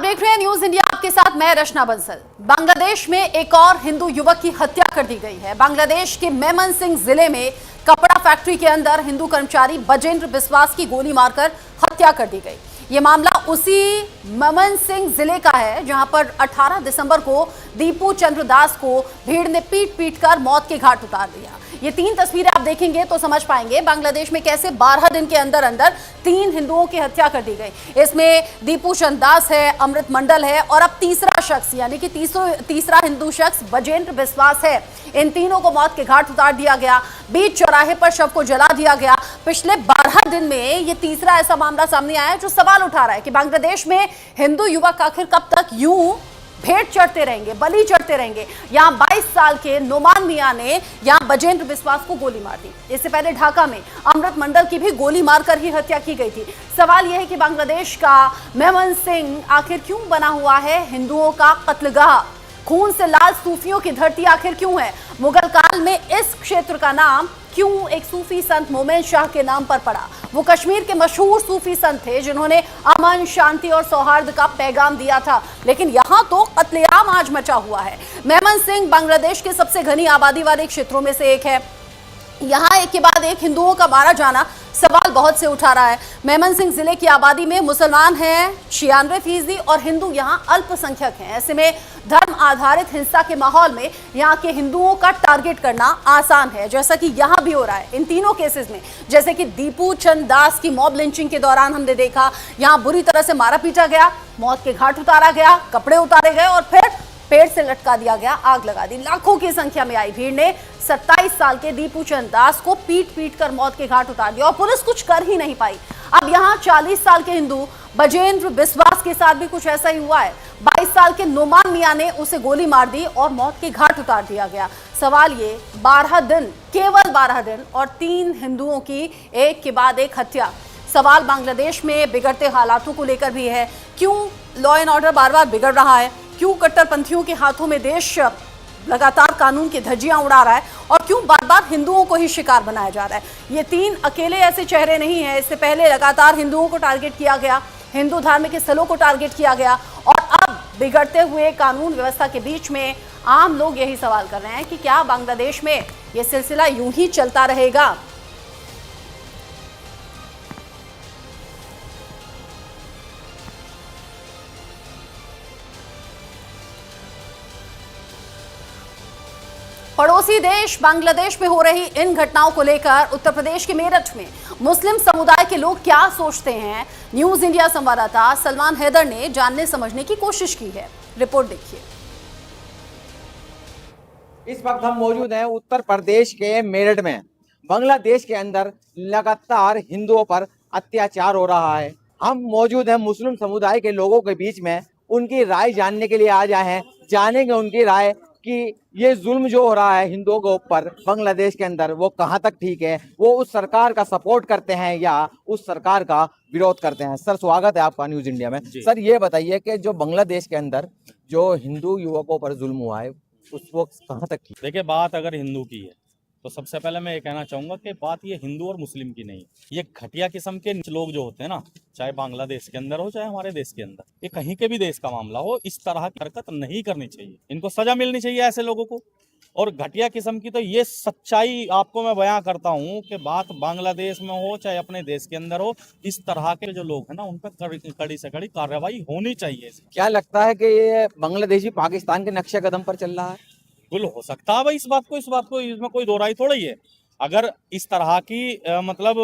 देख रहे हैं न्यूज इंडिया, आपके साथ मैं रचना बंसल। बांग्लादेश में एक और हिंदू युवक की हत्या कर दी गई है। बांग्लादेश के मेमनसिंह जिले में कपड़ा फैक्ट्री के अंदर हिंदू कर्मचारी बजेंद्र बिस्वास की गोली मारकर हत्या कर दी गई। ये मामला उसी मेमनसिंह जिले का है जहां पर 18 दिसंबर को दीपू चंद्र दास को भीड़ ने पीट पीट कर मौत के घाट उतार दिया। ये 3 तस्वीरें आप देखेंगे तो समझ पाएंगे बांग्लादेश में कैसे 12 दिन के अंदर अंदर 3 हिंदुओं की हत्या कर दी गई। इसमें दीपू चंद्र दास है, अमृत मंडल है और अब तीसरा शख्स यानी कि तीसरा हिंदू शख्स बजेंद्र बिस्वास है। इन तीनों को मौत के घाट उतार दिया गया। बीच चौराहे पर शव को जला दिया गया। पिछले 12 दिन में ये तीसरा ऐसा मामला सामने आया है जो सवाल उठा रहा है कि बांग्लादेश में हिंदू युवक आखिर कब तक यूं भेंट चढ़ते रहेंगे, बलि चढ़ते रहेंगे। यहां 22 साल के नोमान मियां ने यहां बजेंद्र बिस्वास को गोली मार दी। इससे पहले ढाका में अमृत मंडल की भी गोली मारकर ही हत्या की गई थी। सवाल यह है कि बांग्लादेश का मेमनसिंह आखिर क्यों बना हुआ है हिंदुओं का कत्लगाह? खून से लाल सूफियों की धरती आखिर क्यों है? मुगल काल में इस क्षेत्र का नाम क्यों एक सूफी संत मोमेन शाह के नाम पर पड़ा? वो कश्मीर के मशहूर सूफी संत थे जिन्होंने अमन, शांति और सौहार्द का पैगाम दिया था। लेकिन यहां तो कत्लेआम आज मचा हुआ है। मेमनसिंह बांग्लादेश के सबसे घनी आबादी वाले क्षेत्रों में से एक है। यहां एक के बाद एक हिंदुओं का मारा जाना सवाल बहुत से उठा रहा है। मेमनसिंह जिले की आबादी में मुसलमान हैं 96% और हिंदू यहां अल्पसंख्यक हैं। ऐसे में धर्म आधारित हिंसा के माहौल में यहां के हिंदुओं का टारगेट करना आसान है, जैसा कि यहां भी हो रहा है। इन तीनों केसेस में जैसे कि दीपू चंद दास की मॉब लिंचिंग के दौरान हमने देखा यहां बुरी तरह से मारा पीटा गया, मौत के घाट उतारा गया, कपड़े उतारे गए और फिर पेड़ से लटका दिया गया, आग लगा दी। लाखों की संख्या में आई भीड़ ने 27 साल के दीपू चंद दास को पीट पीट कर मौत के घाट उतार दिया और पुलिस कुछ कर ही नहीं पाई। अब यहां 40 साल के हिंदू बजेंद्र बिस्वास के साथ भी कुछ ऐसा ही हुआ है। 22 साल के नोमान मियां ने उसे गोली मार दी और मौत के घाट उतार दिया गया। सवाल ये 12 दिन, केवल 12 दिन और 3 हिंदुओं की एक के बाद एक हत्या। सवाल बांग्लादेश में बिगड़ते हालातों को लेकर भी है। क्यों लॉ एंड ऑर्डर बार बार बिगड़ रहा है? क्यों कट्टरपंथियों के हाथों में देश लगातार कानून की धज्जियां उड़ा रहा है और क्यों बार बार हिंदुओं को ही शिकार बनाया जा रहा है? ये 3 अकेले ऐसे चेहरे नहीं हैं। इससे पहले लगातार हिंदुओं को टारगेट किया गया, हिंदू धार्मिक स्थलों को टारगेट किया गया और अब बिगड़ते हुए कानून व्यवस्था के बीच में आम लोग यही सवाल कर रहे हैं कि क्या बांग्लादेश में यह सिलसिला यूं ही चलता रहेगा? पड़ोसी देश बांग्लादेश में हो रही इन घटनाओं को लेकर उत्तर प्रदेश के मेरठ में मुस्लिम समुदाय के लोग क्या सोचते हैं, न्यूज इंडिया संवाददाता सलमान हैदर ने जानने समझने की कोशिश की है। रिपोर्ट देखिए। इस वक्त हम मौजूद हैं उत्तर प्रदेश के मेरठ में। बांग्लादेश के अंदर लगातार हिंदुओं पर अत्याचार हो रहा है। हम मौजूद हैं मुस्लिम समुदाय के लोगों के बीच में, उनकी राय जानने के लिए आज आए हैं। जानेंगे उनकी राय कि ये जुल्म जो हो रहा है हिंदुओं के ऊपर बांग्लादेश के अंदर वो कहाँ तक ठीक है, वो उस सरकार का सपोर्ट करते हैं या उस सरकार का विरोध करते हैं। सर, स्वागत है आपका न्यूज इंडिया में। सर, ये बताइए कि जो बांग्लादेश के अंदर जो हिंदू युवकों पर जुल्म हुआ है उस वक्त कहाँ तक ठीक? देखिए, बात अगर हिंदू की है तो सबसे पहले मैं ये कहना चाहूंगा कि बात ये हिंदू और मुस्लिम की नहीं। ये घटिया किस्म के लोग जो होते हैं ना, चाहे बांग्लादेश के अंदर हो चाहे हमारे देश के अंदर, ये कहीं के भी देश का मामला हो, इस तरह की हरकत नहीं करनी चाहिए। इनको सजा मिलनी चाहिए ऐसे लोगों को। और घटिया किस्म की तो ये सच्चाई आपको मैं बयां करता हूँ कि बात बांग्लादेश में हो चाहे अपने देश के अंदर हो, इस तरह के जो लोग हैं ना उन पर कड़ी से कड़ी कार्रवाई होनी चाहिए। क्या लगता है कि ये बांग्लादेशी पाकिस्तान के नक्शे कदम पर चल रहा है? बिल्कुल हो सकता है भाई, इस बात को इसमें कोई दो राय थोड़ा ही है। अगर इस तरह की मतलब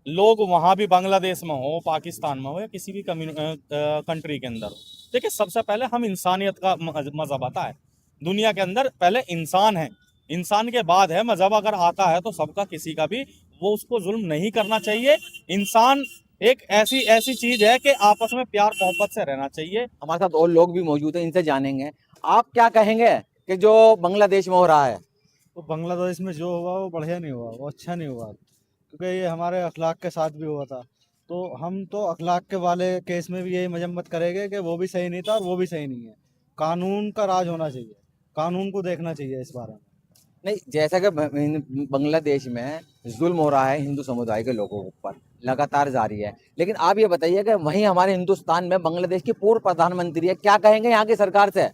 लोग वहां भी बांग्लादेश में हो, पाकिस्तान में हो या किसी भी कंट्री के अंदर हो, देखिए सबसे पहले हम इंसानियत का मजहब आता है दुनिया के अंदर। पहले इंसान है, इंसान के बाद है मजहब। अगर आता है तो सबका किसी का भी वो उसको जुल्म नहीं करना चाहिए। इंसान एक ऐसी चीज है कि आपस में प्यार मोहब्बत से रहना चाहिए। हमारे साथ और लोग भी मौजूद हैं, इनसे जानेंगे। आप क्या कहेंगे कि जो बांग्लादेश में हो रहा है? तो बांग्लादेश में जो हुआ वो बढ़िया नहीं हुआ, वो अच्छा नहीं हुआ, क्योंकि ये हमारे अखलाक के साथ भी हुआ था। तो हम तो अखलाक के वाले केस में भी यही मजम्मत करेंगे कि वो भी सही नहीं था और वो भी सही नहीं है। कानून का राज होना चाहिए, कानून को देखना चाहिए इस बारे में। नहीं, जैसा कि बांग्लादेश में जुल्म हो रहा है हिंदू समुदाय के लोगों के ऊपर, लगातार जारी है। लेकिन आप ये बताइए कि वहीं हमारे हिंदुस्तान में बांग्लादेश की पूर्व प्रधानमंत्री है, क्या कहेंगे यहाँ की सरकार से?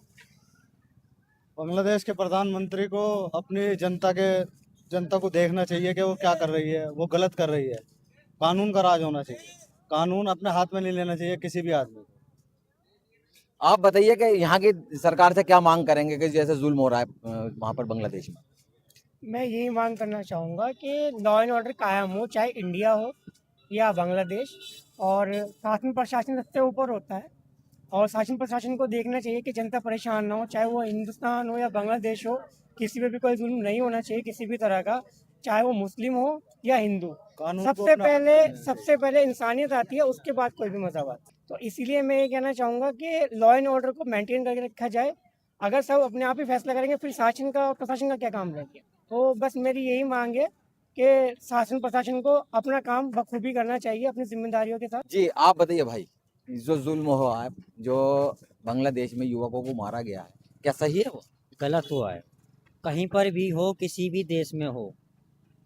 बांग्लादेश के प्रधानमंत्री को अपनी जनता को देखना चाहिए कि वो क्या कर रही है, वो गलत कर रही है। कानून का राज होना चाहिए, कानून अपने हाथ में नहीं लेना चाहिए किसी भी आदमी को। आप बताइए कि यहाँ की सरकार से क्या मांग करेंगे कि जैसे जुल्म हो रहा है वहाँ पर बांग्लादेश में? मैं यही मांग करना चाहूँगा कि लॉ एंड ऑर्डर कायम हो, चाहे इंडिया हो या बांग्लादेश। और शासन प्रशासन सबसे ऊपर होता है और शासन प्रशासन को देखना चाहिए कि जनता परेशान ना हो, चाहे वो हिंदुस्तान हो या बांग्लादेश हो। किसी पे भी कोई जुल्म नहीं होना चाहिए किसी भी तरह का, चाहे वो मुस्लिम हो या हिंदू। कानून को सबसे पहले इंसानियत आती है, उसके बाद कोई भी मजहब आता है। तो इसीलिए मैं ये कहना चाहूँगा कि लॉ एंड ऑर्डर को मेंटेन करके रखा जाए। अगर सब अपने आप ही फैसला करेंगे फिर शासन का और प्रशासन का क्या काम रहेगा। तो बस मेरी यही मांग है कि शासन प्रशासन को अपना काम बखूबी करना चाहिए अपनी जिम्मेदारियों के साथ। जी आप बताइए भाई, जो जुल्म हुआ है, जो बांग्लादेश में युवकों को मारा गया है, क्या सही है वो? गलत हुआ है। कहीं पर भी हो, किसी भी देश में हो,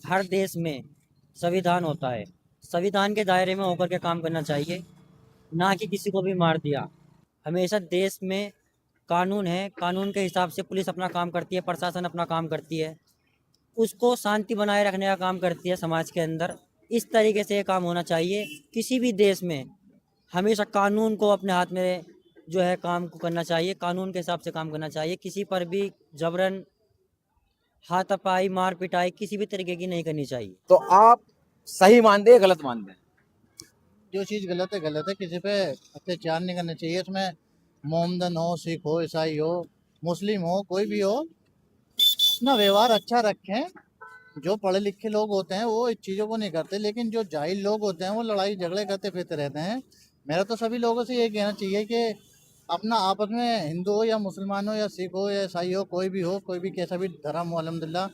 हर देश में संविधान होता है। संविधान के दायरे में होकर के काम करना चाहिए, ना कि किसी को भी मार दिया। हमेशा देश में कानून है, कानून के हिसाब से पुलिस अपना काम करती है, प्रशासन अपना काम करती है, उसको शांति बनाए रखने का काम करती है समाज के अंदर। इस तरीके से ये काम होना चाहिए। किसी भी देश में हमेशा कानून को अपने हाथ में जो है काम को करना चाहिए, कानून के हिसाब से काम करना चाहिए। किसी पर भी जबरन हाथापाई, मार पिटाई किसी भी तरीके की नहीं करनी चाहिए। तो आप सही मानते हैं गलत मानते हैं? जो चीज़ गलत है, किसी पे अत्याचार नहीं करना चाहिए। इसमें मोमदन हो, सिख हो, ईसाई हो, मुस्लिम हो, कोई भी हो, अपना व्यवहार अच्छा रखें। जो पढ़े लिखे लोग होते हैं वो इस चीज़ों को नहीं करते, लेकिन जो जाहिल लोग होते हैं वो लड़ाई झगड़े करते फिरते रहते हैं। मेरा तो सभी लोगों से ये कहना चाहिए कि अपना आपस में हिंदू हो या मुसलमान हो या सिख हो या ईसाई हो, कोई भी कैसा भी धर्म हो, अल्हम्दुलिल्लाह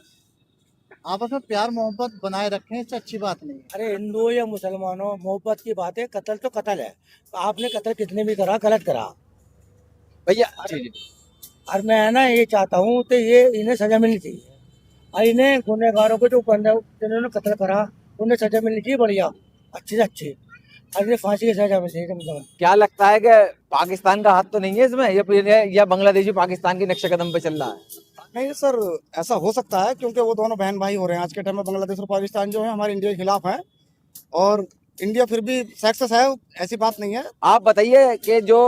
आपस में प्यार मोहब्बत बनाए रखें। इससे अच्छी बात नहीं है। अरे हिंदू हो या मुसलमान हो, मोहब्बत की बात है। कत्ल तो कत्ल है, आपने कत्ल कितने भी करा गलत करा। भैया जी जी और मैं ना ये चाहता हूँ तो ये इन्हें सजा मिलनी चाहिए। और इन्हें गुनहगारों को जो जिन्होंने कत्ल करा उन्हें सजा मिलनी चाहिए, बढ़िया अच्छी से अच्छी। और इन्हें फांसी की सजा मिलनी चाहिए कम से कम। क्या लगता है कि पाकिस्तान का हाथ तो नहीं है इसमें, या बांग्लादेशी पाकिस्तान के नक्शे कदम पे चल रहा है? नहीं सर, ऐसा हो सकता है क्योंकि वो दोनों बहन भाई हो रहे हैं आज के टाइम में। बांग्लादेश और पाकिस्तान जो है हमारे इंडिया के खिलाफ है और इंडिया फिर भी सक्सेस है, ऐसी बात नहीं है। आप बताइए कि जो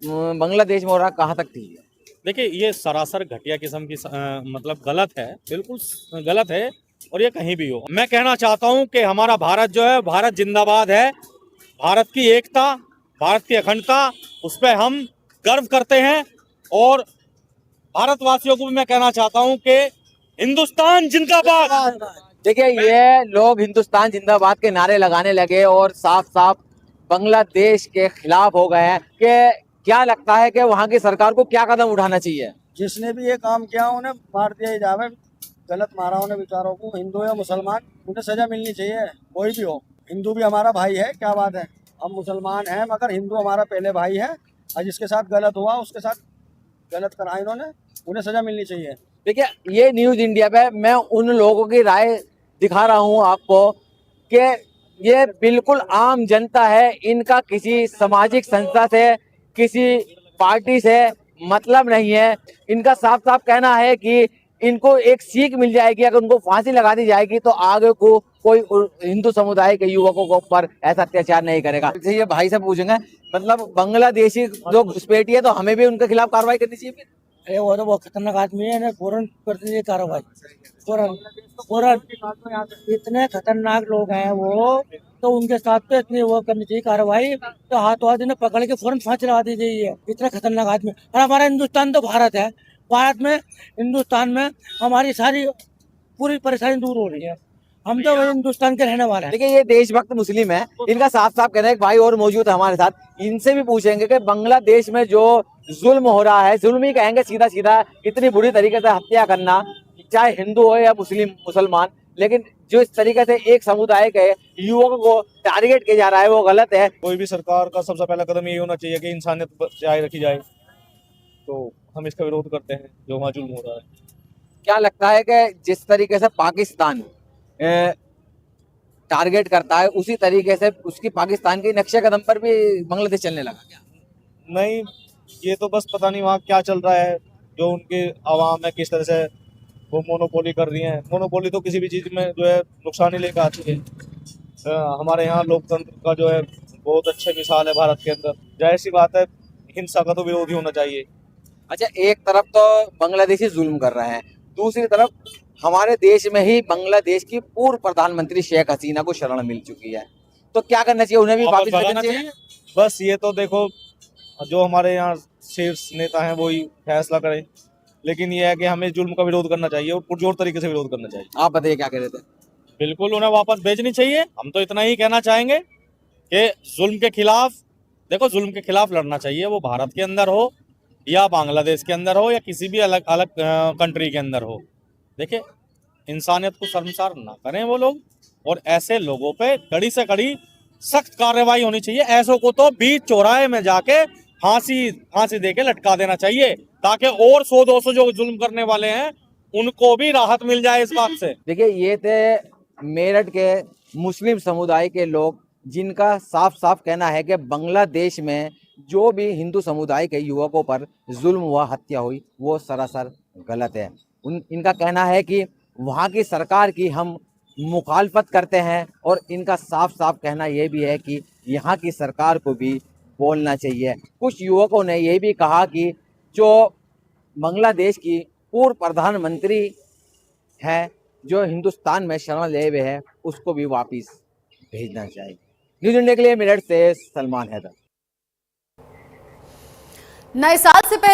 बांग्लादेश में हो रहा कहाँ तक ठीक है? देखिए ये सरासर घटिया किस्म की मतलब गलत है, बिल्कुल गलत है। और ये कहीं भी हो, मैं कहना चाहता हूं कि हमारा भारत जो है, भारत जिंदाबाद है। भारत की एकता, भारत की अखंडता, उस पर हम गर्व करते हैं। और भारतवासियों को भी मैं कहना चाहता हूं कि हिंदुस्तान जिंदाबाद। देखिए ये लोग हिंदुस्तान जिंदाबाद के नारे लगाने लगे और साफ साफ बांग्लादेश के खिलाफ हो गए हैं। कि क्या लगता है कि वहाँ की सरकार को क्या कदम उठाना चाहिए? जिसने भी ये काम किया उन्हें मार दिया जावे। गलत मारा उन्हें बेचारों को, हिंदू या मुसलमान, उन्हें सजा मिलनी चाहिए, कोई भी हो। हिंदू भी हमारा भाई है, क्या बात है। हम मुसलमान हैं मगर हिंदू हमारा पहले भाई है। और जिसके साथ गलत हुआ उसके साथ गलत करा इन्होंने, उन्हें सजा मिलनी चाहिए। देखिए ये न्यूज इंडिया पे मैं उन लोगों की राय दिखा रहा हूँ आपको कि ये बिल्कुल आम जनता है। इनका किसी सामाजिक संस्था से, किसी पार्टी से मतलब नहीं है। इनका साफ साफ कहना है कि इनको एक सीख मिल जाएगी, अगर उनको फांसी लगा दी जाएगी तो आगे को कोई हिंदू समुदाय के युवकों के ऊपर ऐसा अत्याचार नहीं करेगा। ये भाई से पूछेंगे, मतलब बांग्लादेशी जो घुसपैठी है तो हमें भी उनके खिलाफ कार्रवाई करनी चाहिए? अरे वो तो बहुत खतरनाक आदमी है, फौरन कर दीजिए कार्रवाई, फौरन। इतने खतरनाक लोग हैं वो, तो उनके साथ तो इतनी वो करनी चाहिए कार्रवाई, तो हाथों हाथ इन्हें पकड़ के फौरन फांसी लगा दी जाइए। इतने खतरनाक आदमी। और हमारा हिंदुस्तान तो भारत है, भारत में, हिंदुस्तान में हमारी सारी पूरी परेशानी दूर हो रही है। हम तो हिंदुस्तान के रहने वाले हैं। देखिए ये देशभक्त मुस्लिम है, इनका साफ साफ कहना है। एक भाई और मौजूद है हमारे साथ, इनसे भी पूछेंगे कि बांग्लादेश में जो जुल्म हो रहा है, जुल्म ही कहेंगे सीधा सीधा, इतनी बुरी तरीके से हत्या करना, चाहे हिंदू हो या मुसलमान, लेकिन जो इस तरीके से एक समुदाय के युवकों को टारगेट किया जा रहा है वो गलत है। कोई भी सरकार का सबसे पहला कदम ये होना चाहिए कि इंसानियत बचाए रखी जाए। तो हम इसका विरोध करते हैं जो वहाँ जुल्म हो रहा है। क्या लगता है कि जिस तरीके से पाकिस्तान टारगेट करता है उसी तरीके से उसकी पाकिस्तान के नक्शे कदम पर भी बांग्लादेश चलने लगा क्या? नहीं, ये तो बस पता नहीं वहाँ क्या चल रहा है, जो उनके आवाम है किस तरह से वो मोनोपोली कर रही हैं। मोनोपोली तो किसी भी चीज़ में जो है नुकसान ही लेकर आती है। हमारे यहाँ लोकतंत्र का जो है बहुत अच्छी मिसाल है भारत के अंदर। जाहिर सी बात है, हिंसा का तो विरोध ही होना चाहिए। अच्छा, एक तरफ तो बांग्लादेशी जुल्म कर रहे हैं, दूसरी तरफ हमारे देश में ही बांग्लादेश की पूर्व प्रधानमंत्री शेख हसीना को शरण मिल चुकी है, तो क्या करना चाहिए? उन्हें भी वापस वापस भेजना भगाना चाहिए? चाहिए। बस ये तो देखो, जो हमारे यहाँ शीर्ष नेता हैं वही फैसला करें, लेकिन ये है कि हमें जुल्म का विरोध करना चाहिए और पुरजोर तरीके से विरोध करना चाहिए। आप बताइए क्या कह रहे थे? बिल्कुल उन्हें वापस भेजनी चाहिए। हम तो इतना ही कहना चाहेंगे कि जुल्म के खिलाफ, देखो जुल्म के खिलाफ लड़ना चाहिए, वो भारत के अंदर हो या बांग्लादेश के अंदर हो या किसी भी अलग अलग कंट्री के अंदर हो। देखिए, इंसानियत को शर्मसार ना करें वो लोग, और ऐसे लोगों पे कड़ी से कड़ी सख्त कार्रवाई होनी चाहिए। ऐसों को तो बीच चौराहे में जाके फांसी दे के लटका देना चाहिए, ताकि और 100-200 जो जुल्म करने वाले हैं उनको भी राहत मिल जाए इस बात से। देखिए, ये थे मेरठ के मुस्लिम समुदाय के लोग, जिनका साफ साफ कहना है कि बांग्लादेश में जो भी हिंदू समुदाय के युवकों पर जुल्म हुआ, हत्या हुई, वो सरासर गलत है। इनका कहना है कि वहाँ की सरकार की हम मुखालफत करते हैं, और इनका साफ साफ कहना ये भी है कि यहाँ की सरकार को भी बोलना चाहिए। कुछ युवकों ने ये भी कहा कि जो बांग्लादेश की पूर्व प्रधानमंत्री है, जो हिंदुस्तान में शरण लिए हुए है, उसको भी वापस भेजना चाहिए। न्यूज़ इंडिया के लिए मेरठ से सलमान हैदर। नए साल से पहले